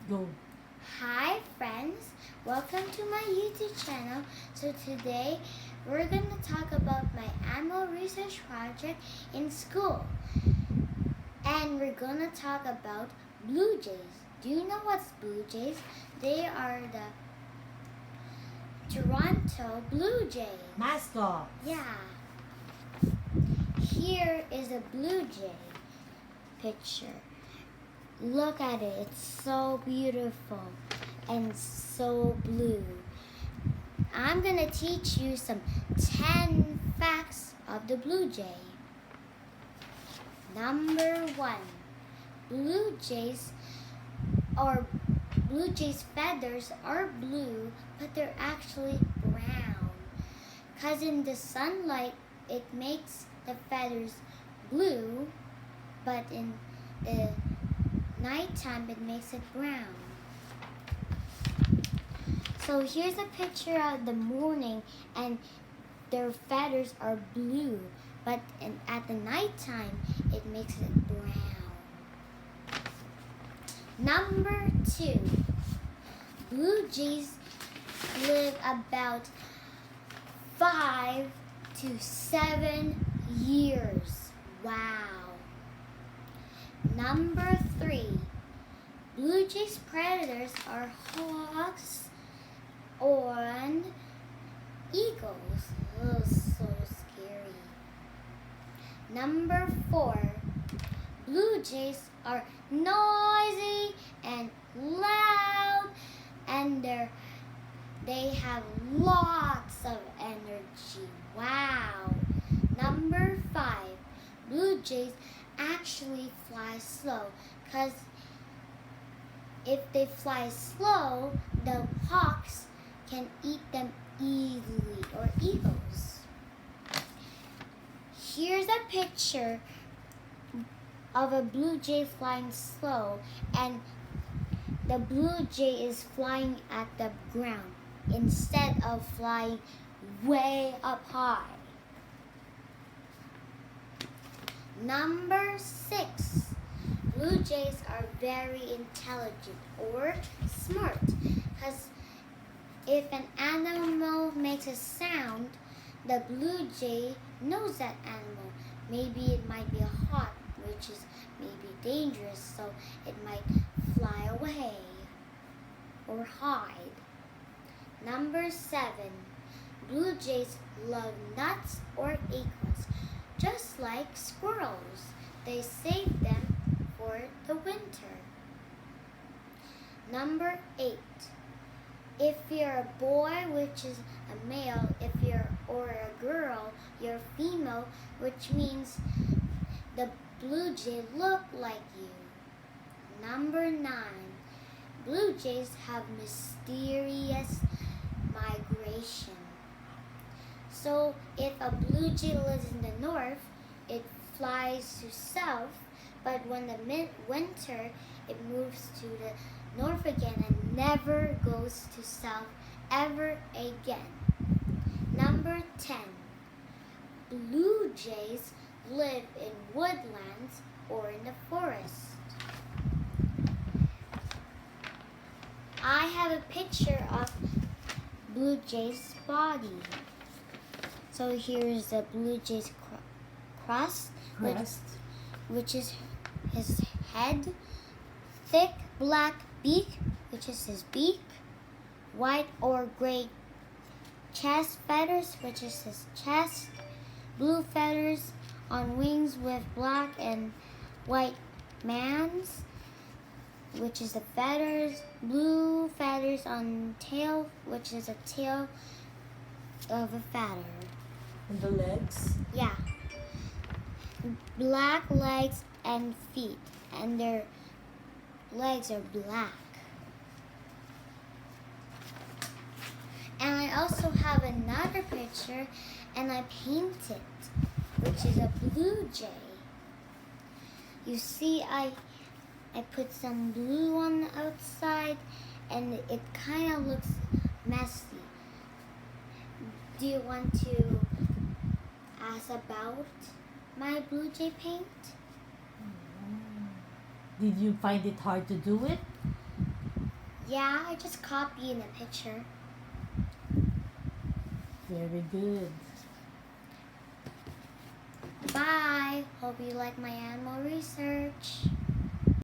Go. Hi friends, welcome to my YouTube channel. So today we're going to talk about my annual research project in school. And we're going to talk about Blue Jays. Do you know what's Blue Jays? They are the Toronto Blue Jays. Mascot. Yeah. Here is a Blue Jay picture. Look at it, it's so beautiful and so blue. I'm gonna teach you some 10 facts of the blue jay. Number 1, blue jays feathers are blue, but they're actually brown. 'Cause in the sunlight it makes the feathers blue, but in the nighttime it makes it brown. So here's a picture of the morning and their feathers are blue, but at the nighttime it makes it brown. Number 2, blue jays live about 5 to 7 years. Wow. Number 3, blue jays predators are hawks and eagles. Oh, so scary. Number 4, blue jays are noisy and loud, and they have lots of energy. Wow. Number 5, blue jays actually fly slow, because if they fly slow, the hawks can eat them easily, or eagles. Here's a picture of a blue jay flying slow, and the blue jay is flying at the ground instead of flying way up high. Number 6, blue jays are very intelligent or smart, because if an animal makes a sound, the blue jay knows that animal. Maybe it might be a hawk, which is maybe dangerous, so it might fly away or hide. Number 7, blue jays love nuts or acorns, just like squirrels. They save them for the winter. Number 8, if you're a boy, which is a male, or a girl, you're female, which means the blue jay look like you. Number 9, blue jays have mysterious migration. So if a blue jay lives in the north, it flies to south, but when the winter, it moves to the north again and never goes to south ever again. Number 10, blue jays live in woodlands or in the forest. I have a picture of blue jay's body. So here's the blue jay's crest, which is his head, thick black beak, which is his beak, white or gray chest feathers, which is his chest, blue feathers on wings with black and white bands, which is the feathers, blue feathers on tail, which is a tail of a feather. And the legs? Yeah. Black legs and feet, and their legs are black. And I also have another picture, and I painted, which is a blue jay. You see, I put some blue on the outside, and it kind of looks messy. Do you want to ask about my blue jay paint? Did you find it hard to do it? Yeah, I just copied a picture. Very good. Bye. Hope you like my animal research.